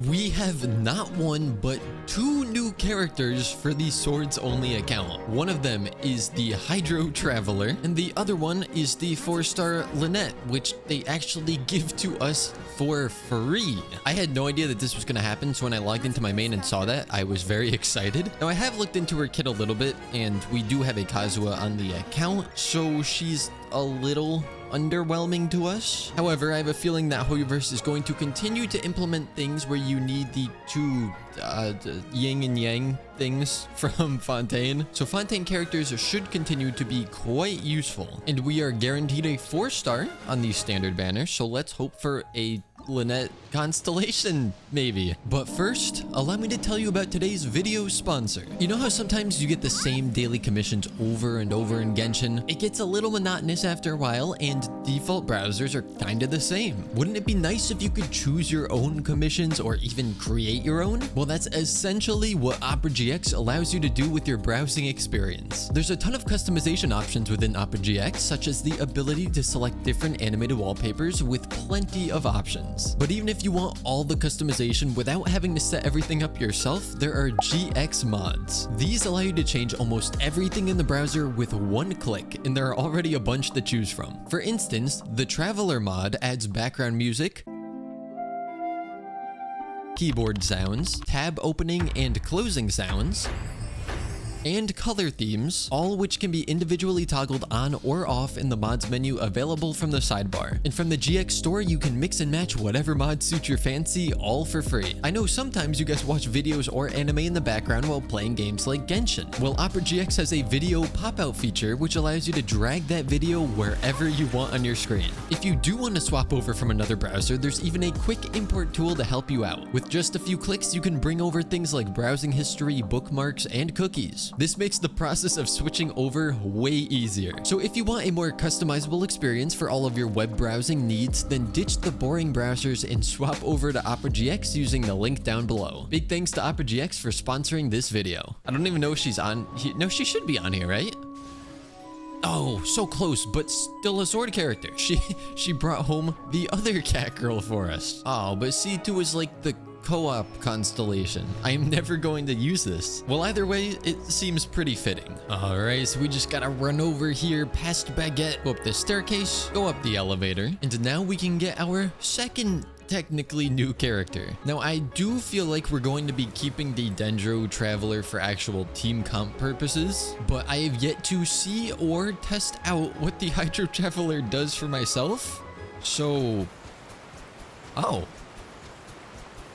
We have not one, but two new characters for the Swords Only account. One of them is the Hydro Traveler, and the other one is the 4-star Lynette, which they actually give to us for free. I had no idea that this was going to happen, so when I logged into my main and saw that, I was very excited. Now, I have looked into her kit a little bit, and we do have a Kazuha on the account, so she's a little underwhelming to us. However, I have a feeling that HoYoVerse is going to continue to implement things where you need the two yin and yang things from Fontaine. So Fontaine characters should continue to be quite useful. And we are guaranteed a 4-star on the standard banner, so let's hope for a Lynette constellation, maybe. But first, allow me to tell you about today's video sponsor. You know how sometimes you get the same daily commissions over and over in Genshin? It gets a little monotonous after a while, and default browsers are kind of the same. Wouldn't it be nice if you could choose your own commissions or even create your own? Well, that's essentially what Opera GX allows you to do with your browsing experience. There's a ton of customization options within Opera GX, such as the ability to select different animated wallpapers with plenty of options. But even if you want all the customization without having to set everything up yourself, there are GX mods. These allow you to change almost everything in the browser with one click, and there are already a bunch to choose from. For instance, the Traveler mod adds background music, keyboard sounds, tab opening and closing sounds, and color themes, all which can be individually toggled on or off in the mods menu available from the sidebar. And from the GX store, you can mix and match whatever mod suits your fancy, all for free. I know sometimes you guys watch videos or anime in the background while playing games like Genshin. Well, Opera GX has a video pop-out feature which allows you to drag that video wherever you want on your screen. If you do want to swap over from another browser, there's even a quick import tool to help you out. With just a few clicks, you can bring over things like browsing history, bookmarks, and cookies. This makes the process of switching over way easier. So if you want a more customizable experience for all of your web browsing needs, then ditch the boring browsers and swap over to Opera GX using the link down below. Big thanks to Opera GX for sponsoring this video. I don't even know if she's on here. No, she should be on here, right? Oh, so close, but still a sword character. She brought home the other cat girl for us. Oh, but C2 is like the co-op constellation. I am never going to use this. Well, either way, it seems pretty fitting. All right, so we just gotta run over here past Baguette, go up the staircase, go up the elevator, and now we can get our second technically new character. Now, I do feel like we're going to be keeping the Dendro Traveler for actual team comp purposes, but I have yet to see or test out what the Hydro Traveler does for myself. So, oh,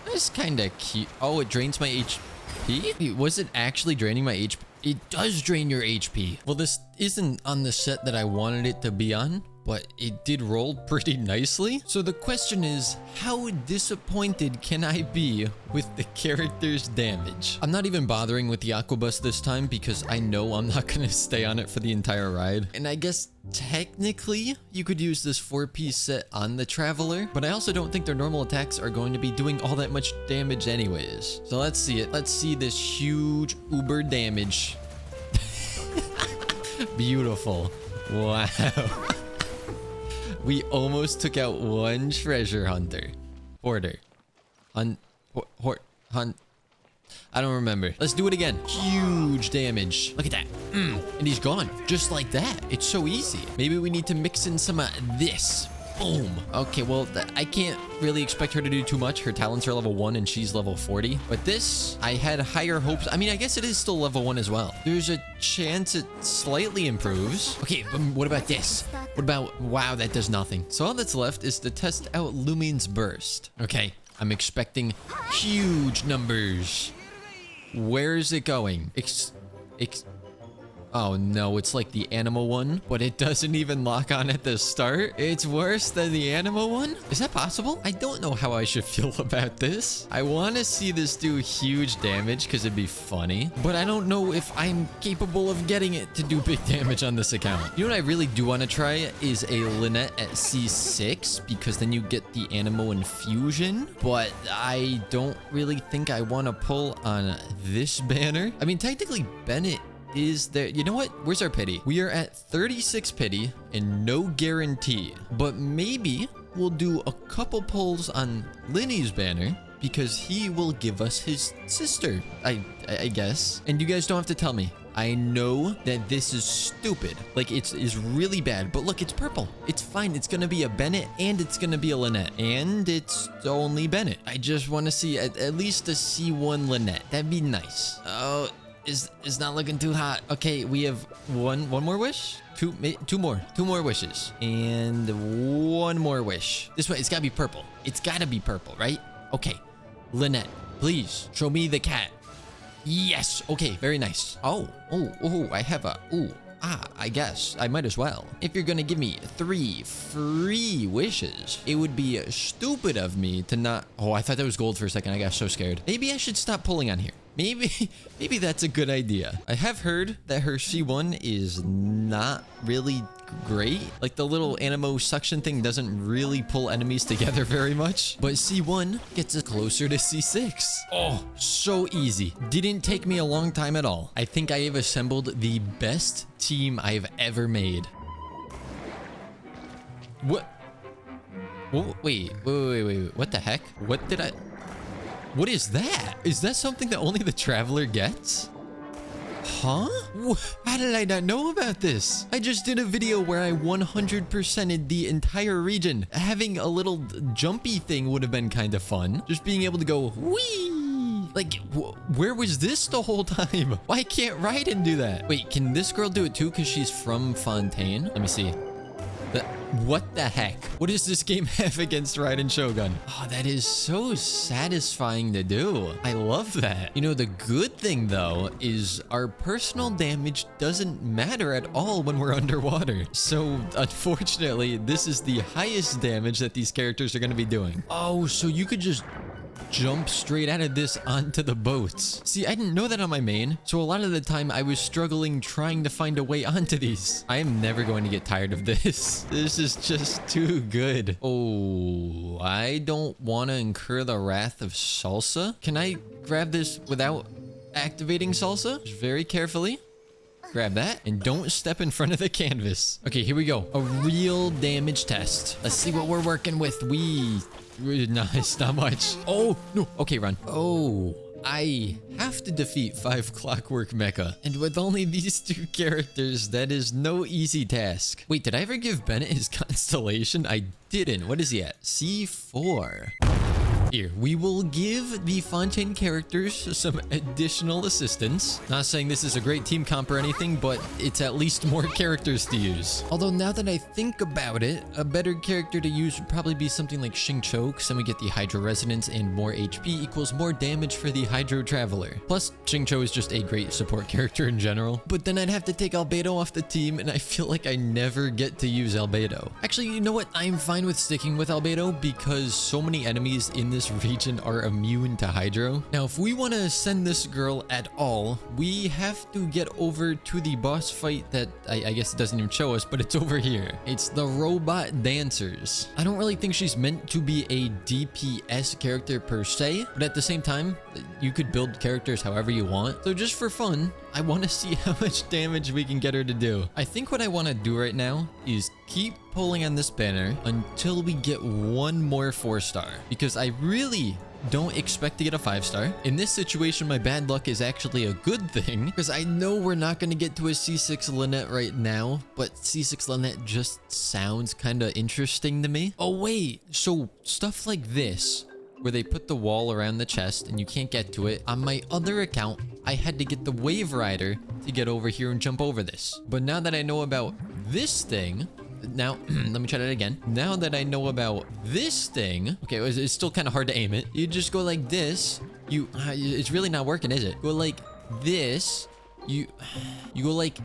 that's kind of cute. Oh, it drains my HP? Wait, was it actually draining my HP? It does drain your HP. Well, this isn't on the set that I wanted it to be on, but it did roll pretty nicely. So the question is, how disappointed can I be with the character's damage? I'm not even bothering with the Aquabus this time because I know I'm not gonna stay on it for the entire ride. And I guess technically you could use this 4-piece set on the Traveler, but I also don't think their normal attacks are going to be doing all that much damage anyways. So let's see it. Let's see this huge uber damage. Beautiful. Wow. We almost took out one treasure hunter. Hoarder. Hunt. I don't remember. Let's do it again. Huge damage. Look at that. And he's gone. Just like that. It's so easy. Maybe we need to mix in some of this. Boom. Okay, well, I can't really expect her to do too much. Her talents are level 1 and she's level 40. But this, I had higher hopes. I mean, I guess it is still level 1 as well. There's a chance it slightly improves. Okay, but what about this? What about, wow, that does nothing. So all that's left is to test out Lumine's Burst. Okay, I'm expecting huge numbers. Where is it going? Oh no, it's like the animal one, but it doesn't even lock on at the start. It's worse than the animal one? Is that possible? I don't know how I should feel about this. I want to see this do huge damage because it'd be funny, but I don't know if I'm capable of getting it to do big damage on this account. You know what I really do want to try is a Lynette at C6 because then you get the animal infusion, but I don't really think I want to pull on this banner. I mean, technically Bennett is there. You know what? Where's our pity? We are at 36 pity and no guarantee, but maybe we'll do a couple pulls on Linny's banner because he will give us his sister, I guess. And you guys don't have to tell me. I know that this is stupid. Like, it's really bad. But look, it's purple. It's fine. It's gonna be a Bennett and it's gonna be a Lynette. And it's only Bennett. I just want to see at least a C1 Lynette. That'd be nice. Oh, it's not looking too hot. Okay, we have one more wish. Two more wishes. And one more wish. This way, it's gotta be purple. It's gotta be purple, right? Okay, Lynette, please show me the cat. Yes. Okay, very nice. Oh, I have a, I guess I might as well. If you're gonna give me 3 free wishes, it would be stupid of me to not, oh, I thought that was gold for a second. I got so scared. Maybe I should stop pulling on here. Maybe that's a good idea. I have heard that her C1 is not really great. Like the little animo suction thing doesn't really pull enemies together very much. But C1 gets us closer to C6. Oh, so easy. Didn't take me a long time at all. I think I have assembled the best team I've ever made. What? Whoa, wait. What the heck? What did I... What is that? Is that something that only the traveler gets? Huh? How did I not know about this? I just did a video where I 100%ed the entire region. Having a little jumpy thing would have been kind of fun. Just being able to go whee. Like, where was this the whole time? Why can't Raiden do that? Wait, can this girl do it too because she's from Fontaine? Let me see. What the heck? What does this game have against Raiden Shogun? Oh, that is so satisfying to do. I love that. You know, the good thing though is our personal damage doesn't matter at all when we're underwater. So unfortunately, this is the highest damage that these characters are going to be doing. Oh, so you could just jump straight out of this onto the boats. See, I didn't know that on my main, so a lot of the time I was struggling trying to find a way onto these. I am never going to get tired of this. This is just too good. Oh, I don't want to incur the wrath of Salsa. Can I grab this without activating Salsa? Just very carefully. Grab that and don't step in front of the canvas. Okay, here we go. A real damage test. Let's see what we're working with. Nice, not much. Oh, no. Okay, run. Oh, I have to defeat 5 Clockwork Mecha. And with only these 2 characters, that is no easy task. Wait, did I ever give Bennett his constellation? I didn't. What is he at? C4. Here, we will give the Fontaine characters some additional assistance. Not saying this is a great team comp or anything, but it's at least more characters to use. Although now that I think about it, a better character to use would probably be something like Xingqiu, because then we get the Hydro Resonance and more HP equals more damage for the Hydro Traveler. Plus, Xingqiu is just a great support character in general. But then I'd have to take Albedo off the team, and I feel like I never get to use Albedo. Actually, you know what? I'm fine with sticking with Albedo because so many enemies in this region are immune to Hydro. Now, if we want to send this girl at all, we have to get over to the boss fight that I guess it doesn't even show us, but it's over here. It's the Robot Dancers. I don't really think she's meant to be a DPS character per se, but at the same time, you could build characters however you want. So just for fun, I want to see how much damage we can get her to do. I think what I want to do right now is keep pulling on this banner until we get one more 4-star, because I really don't expect to get a 5-star. In this situation, my bad luck is actually a good thing, because I know we're not going to get to a C6 Lynette right now, but C6 Lynette just sounds kind of interesting to me. Oh wait, so stuff like this, where they put the wall around the chest and you can't get to it. On my other account, I had to get the Wave Rider to get over here and jump over this. But now that I know about this thing, now, let me try that again. Now that I know about this thing, okay, it's still kind of hard to aim it. You just go like this. It's really not working, is it? Go like this. You go like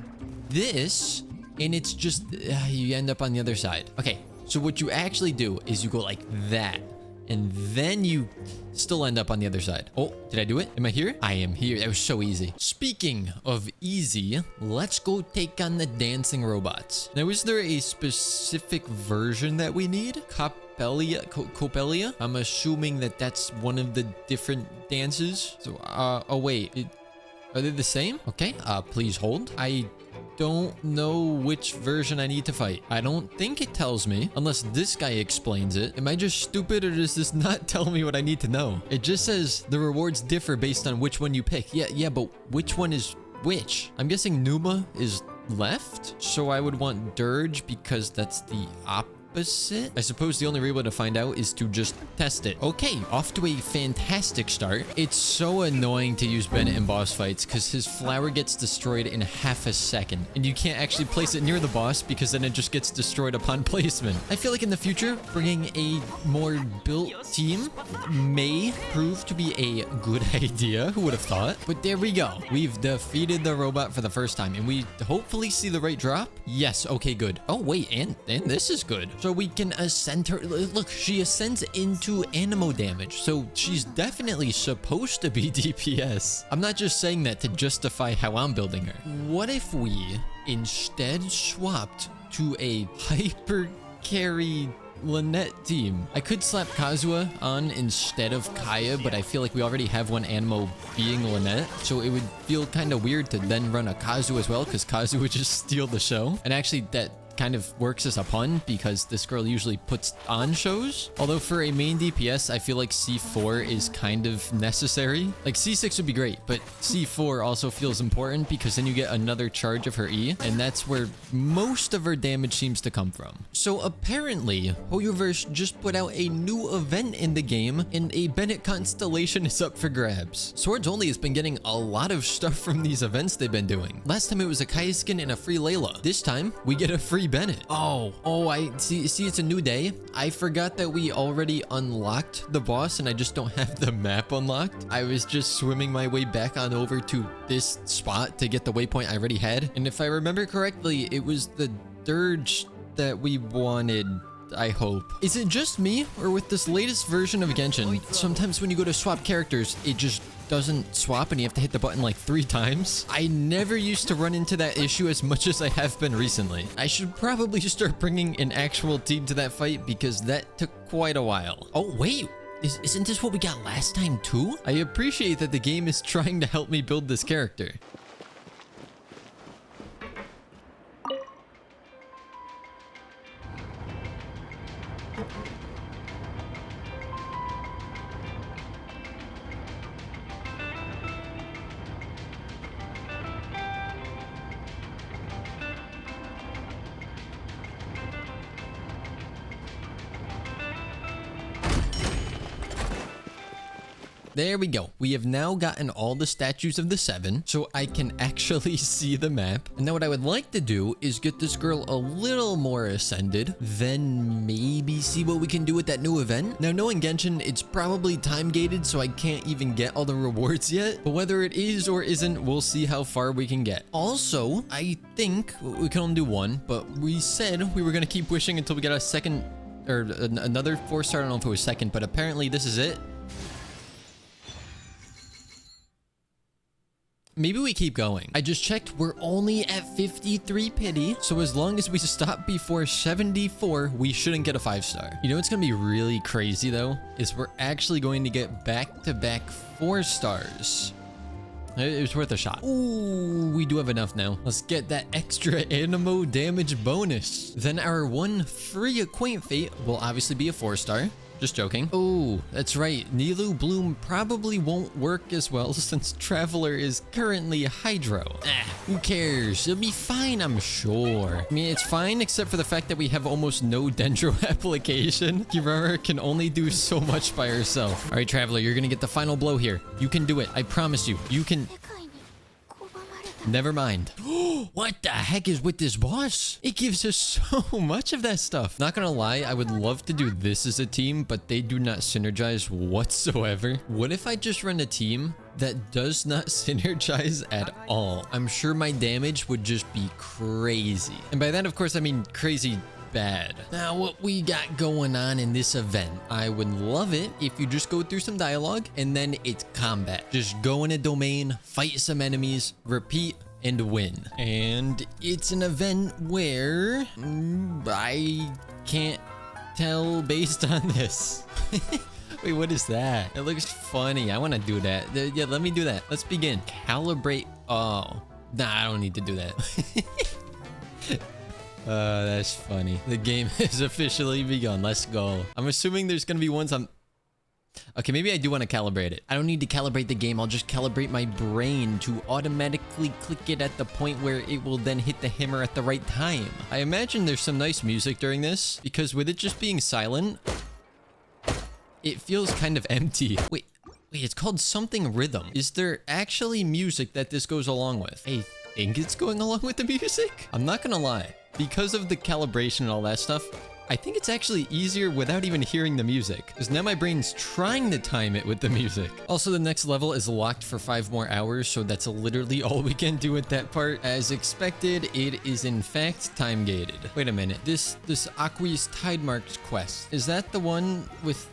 this, and it's just, you end up on the other side. Okay, so what you actually do is you go like that, and then you still end up on the other side. Oh, did I do it? Am I here? I am here. That was so easy. Speaking of easy, let's go take on the dancing robots. Now, is there a specific version that we need? Copelia? I'm assuming that that's one of the different dances. So, oh wait, are they the same? Okay, please hold. I don't know which version I need to fight. I don't think it tells me, unless this guy explains it. Am I just stupid, or does this not tell me what I need to know? It just says the rewards differ based on which one you pick. Yeah, but which one is which? I'm guessing Numa is left, so I would want Dirge because that's the opposite. I suppose the only real way to find out is to just test it. Okay, off to a fantastic start. It's so annoying to use Bennett in boss fights because his flower gets destroyed in half a second, and you can't actually place it near the boss because then it just gets destroyed upon placement. I feel like in the future, bringing a more built team may prove to be a good idea. Who would have thought? But there we go. We've defeated the robot for the first time, and we hopefully see the right drop. Yes, okay, good. Oh, wait, and this is good. So we can ascend her. Look, she ascends into animo damage, so she's definitely supposed to be DPS. I'm not just saying that to justify how I'm building her. What if we instead swapped to a hyper carry Lynette team? I could slap Kazuha on instead of Kaya, but I feel like we already have one animo being Lynette, so it would feel kind of weird to then run a Kazuha as well, because Kazuha would just steal the show. And actually, that kind of works as a pun because this girl usually puts on shows. Although for a main DPS, I feel like C4 is kind of necessary. Like C6 would be great, but C4 also feels important because then you get another charge of her E, and that's where most of her damage seems to come from. So apparently, HoYoVerse just put out a new event in the game, and a Bennett constellation is up for grabs. Swords Only has been getting a lot of stuff from these events they've been doing. Last time it was a Kaya skin and a free Layla. This time, we get a free Bennett. Oh, I see, it's a new day. I forgot that we already unlocked the boss and I just don't have the map unlocked. I was just swimming my way back on over to this spot to get the waypoint I already had. And if I remember correctly, it was the dirge that we wanted, I hope. Is it just me, or with this latest version of Genshin, sometimes when you go to swap characters, it just doesn't swap and you have to hit the button like 3 times? I never used to run into that issue as much as I have been recently. I should probably start bringing an actual team to that fight because that took quite a while. Oh, wait. Isn't this what we got last time too? I appreciate that the game is trying to help me build this character. There we go. We have now gotten all the statues of the 7, so I can actually see the map. And now what I would like to do is get this girl a little more ascended, then maybe see what we can do with that new event. Now, knowing Genshin, it's probably time gated, so I can't even get all the rewards yet. But whether it is or isn't, we'll see how far we can get. Also, I think we can only do 1, but we said we were going to keep wishing until we got a second, or another 4-star. I don't know if it was second, but apparently this is it. Maybe we keep going. I just checked, we're only at 53 pity, so as long as we stop before 74, we shouldn't get a 5-star. You know what's gonna be really crazy though, is we're actually going to get back-to-back 4 stars. It was worth a shot. Ooh, we do have enough now. Let's get that extra animo damage bonus. Then our one free Acquaint Fate will obviously be a 4-star. Just joking. Oh, that's right. Nilu Bloom probably won't work as well since Traveler is currently Hydro. Who cares? It'll be fine, I'm sure. I mean, it's fine except for the fact that we have almost no Dendro application. Kirara can only do so much by herself. All right, Traveler, you're gonna get the final blow here. You can do it. I promise you. You can... Never mind. What the heck is with this boss? It gives us so much of that stuff. Not gonna lie, I would love to do this as a team, but they do not synergize whatsoever. What if I just run a team that does not synergize at all? I'm sure my damage would just be crazy. And by that, of course, I mean crazy bad. Now, what we got going on in this event, I would love it if you just go through some dialogue and then it's combat. Just go in a domain, fight some enemies, repeat, and win. And it's an event where I can't tell based on this. Wait, what is that? It looks funny. I want to do that. Yeah, let me do that. Let's begin. Calibrate. Oh, Nah, I don't need to do that. That's funny. The game has officially begun. Let's go. I'm assuming there's gonna be ones I'm... Okay, maybe I do want to calibrate it. I don't need to calibrate the game. I'll just calibrate my brain to automatically click it at the point where it will then hit the hammer at the right time. I imagine there's some nice music during this, because with it just being silent, it feels kind of empty. Wait, it's called something rhythm. Is there actually music that this goes along with? I think it's going along with the music. I'm not gonna lie. Because of the calibration and all that stuff, I think it's actually easier without even hearing the music, because now my brain's trying to time it with the music. Also, the next level is locked for 5 more hours, so that's literally all we can do with that part. As expected, it is in fact time gated. Wait a minute, this Aqueous Tide Marks quest, is that the one with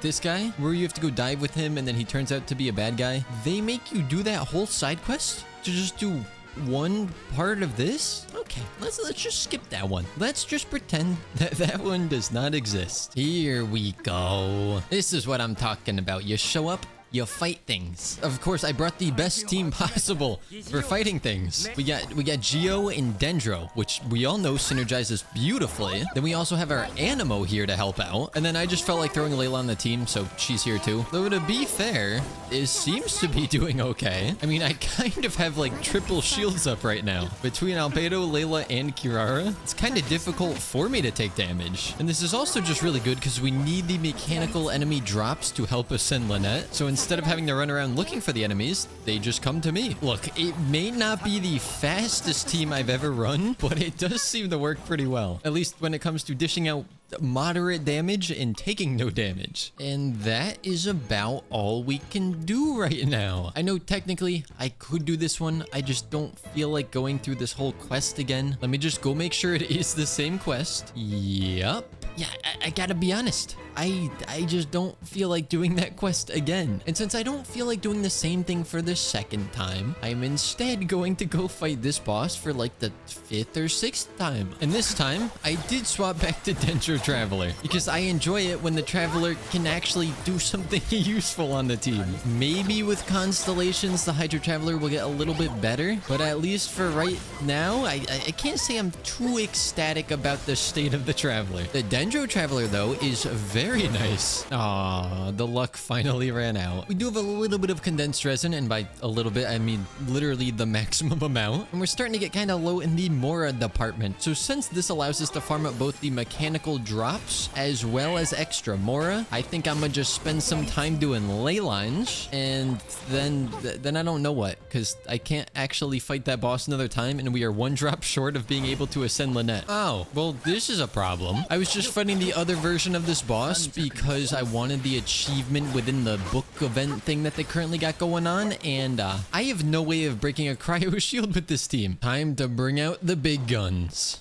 this guy where you have to go dive with him and then he turns out to be a bad guy? They make you do that whole side quest to just do one part of this? Okay, let's just skip that one. Let's just pretend that that one does not exist. Here we go. This is what I'm talking about. You show up, you fight things. Of course, I brought the best team possible for fighting things. We got Geo and Dendro, which we all know synergizes beautifully. Then we also have our Animo here to help out. And then I just felt like throwing Layla on the team, so she's here too. Though to be fair, it seems to be doing okay. I mean, I kind of have like triple shields up right now. Between Albedo, Layla, and Kirara, it's kind of difficult for me to take damage. And this is also just really good because we need the mechanical enemy drops to help us send Lynette. So instead of having to run around looking for the enemies, they just come to me. Look, it may not be the fastest team I've ever run, but it does seem to work pretty well. At least when it comes to dishing out moderate damage and taking no damage. And that is about all we can do right now. I know technically I could do this one. I just don't feel like going through this whole quest again. Let me just go make sure it is the same quest. Yep. Yeah, I gotta be honest. I just don't feel like doing that quest again. And since I don't feel like doing the same thing for the second time, I'm instead going to go fight this boss for like the 5th or 6th time. And this time, I did swap back to Dendro Traveler because I enjoy it when the Traveler can actually do something useful on the team. Maybe with Constellations, the Hydro Traveler will get a little bit better, but at least for right now, I can't say I'm too ecstatic about the state of the Traveler. The Dendro Traveler, though, is very nice. Aw, the luck finally ran out. We do have a little bit of condensed resin, and by a little bit, I mean literally the maximum amount. And we're starting to get kind of low in the Mora department. So since this allows us to farm up both the mechanical drops as well as extra Mora, I think I'm gonna just spend some time doing ley lines, and then I don't know what, because I can't actually fight that boss another time, and we are 1 drop short of being able to ascend Lynette. Oh, well, this is a problem. I was just fighting the other version of this boss because I wanted the achievement within the book event thing that they currently got going on, and I have no way of breaking a cryo shield with this team. Time to bring out the big guns.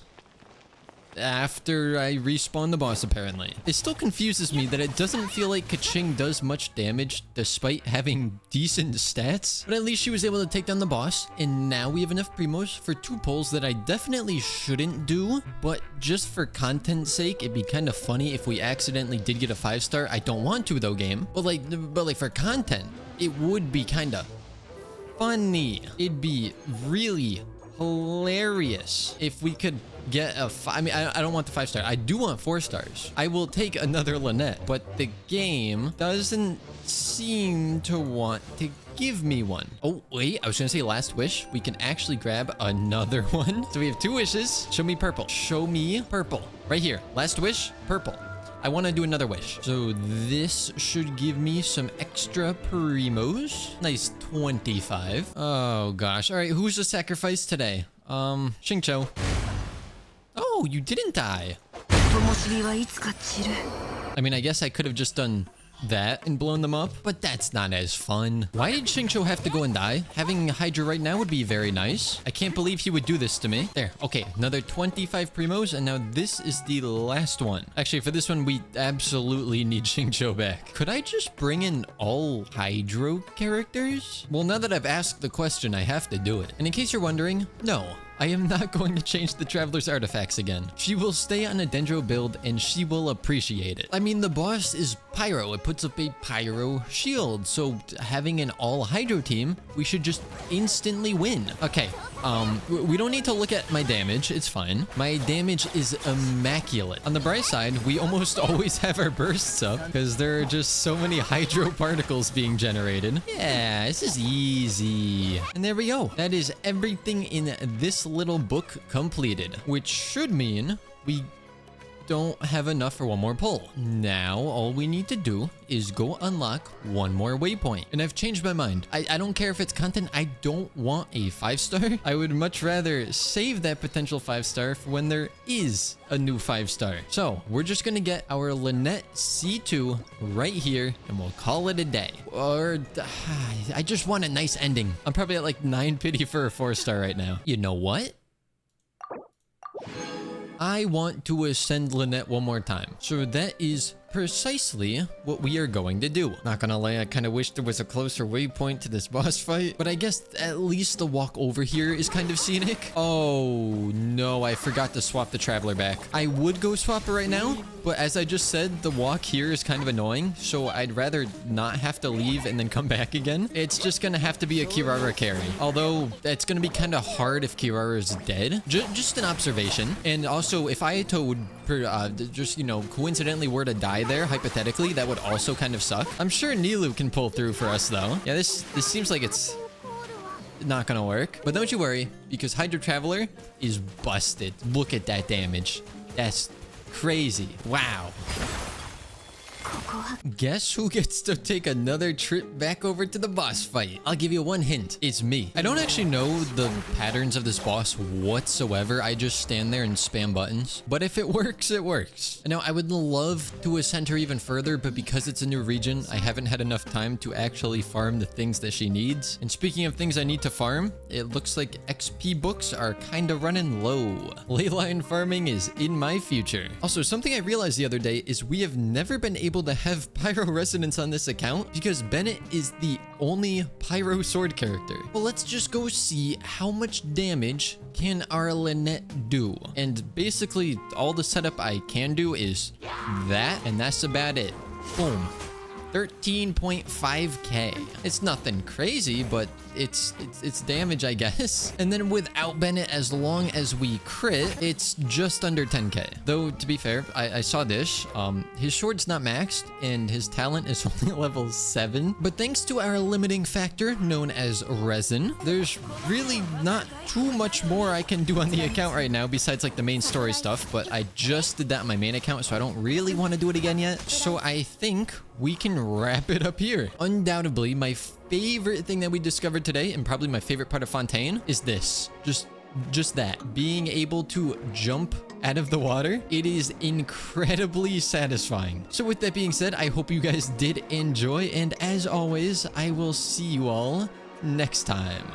After I respawn the boss, apparently. It still confuses me that it doesn't feel like Kaching does much damage despite having decent stats, but at least she was able to take down the boss, and now we have enough primos for 2 pulls that I definitely shouldn't do, but just for content's sake, it'd be kind of funny if we accidentally did get a 5-star. I don't want to though, game, but like for content, it would be kind of funny. It'd be really hilarious if we could get a I mean, I don't want the 5-star. I do want 4 stars. I will take another Lynette, but the game doesn't seem to want to give me one. Oh, wait, I was gonna say last wish. We can actually grab another one. So we have 2 wishes. Show me purple. Show me purple. Right here. Last wish, purple. I want to do another wish. So this should give me some extra primos. Nice 25. Oh gosh. All right, who's the sacrifice today? Xingqiu. Oh, you didn't die. I mean, I guess I could have just done that and blown them up, but that's not as fun. Why did Xingqiu have to go and die? Having Hydra right now would be very nice. I can't believe he would do this to me. There. Okay, another 25 primos, and now this is the last one. Actually, for this one, we absolutely need Xingqiu back. Could I just bring in all Hydro characters? Well, now that I've asked the question, I have to do it. And in case you're wondering, no, I am not going to change the Traveler's artifacts again. She will stay on a Dendro build and she will appreciate it. I mean, the boss is Pyro. It puts up a Pyro shield. So having an all Hydro team, we should just instantly win. Okay, we don't need to look at my damage. It's fine. My damage is immaculate. On the bright side, we almost always have our bursts up because there are just so many Hydro particles being generated. Yeah, this is easy. And there we go. That is everything in this little book completed, which should mean we don't have enough for one more pull. Now, all we need to do is go unlock one more waypoint. And I've changed my mind. I don't care if it's content. I don't want a 5-star. I would much rather save that potential 5-star for when there is a new 5-star. So we're just going to get our Lynette C2 right here and we'll call it a day. Or I just want a nice ending. I'm probably at like 9 pity for a 4-star right now. You know what? I want to ascend Lynette one more time. So that is precisely what we are going to do. Not gonna lie, I kind of wish there was a closer waypoint to this boss fight, but I guess at least the walk over here is kind of scenic. Oh no, I forgot to swap the Traveler back. I would go swap it right now, but as I just said, the walk here is kind of annoying, so I'd rather not have to leave and then come back again. It's just gonna have to be a Kirara carry, although it's gonna be kind of hard if Kirara is dead. Just an observation. And also, if Ayato would just, you know, coincidentally were to die there, hypothetically, that would also kind of suck. I'm sure Nilou can pull through for us though. Yeah, this seems like it's not gonna work, but don't you worry, because Hydro Traveler is busted. Look at that damage. That's crazy. Wow. Guess who gets to take another trip back over to the boss fight? I'll give you one hint. It's me. I don't actually know the patterns of this boss whatsoever. I just stand there and spam buttons. But if it works, it works. Now, I would love to ascend her even further, but because it's a new region, I haven't had enough time to actually farm the things that she needs. And speaking of things I need to farm, it looks like XP books are kind of running low. Leyline farming is in my future. Also, something I realized the other day is we have never been able to have Pyro Resonance on this account because Bennett is the only Pyro Sword character. Well, let's just go see how much damage can our Lynette do. And basically, all the setup I can do is that, and that's about it. Boom. 13.5k. It's nothing crazy, but it's damage, I guess. And then without Bennett, as long as we crit, it's just under 10k. Though, to be fair, I saw this. His sword's not maxed, and his talent is only level 7. But thanks to our limiting factor, known as resin, there's really not too much more I can do on the account right now, besides like the main story stuff. But I just did that on my main account, so I don't really want to do it again yet. So I think we can wrap it up here. Undoubtedly, my favorite thing that we discovered today, and probably my favorite part of Fontaine, is this. Just that. Being able to jump out of the water. It is incredibly satisfying. So with that being said, I hope you guys did enjoy, and as always, I will see you all next time.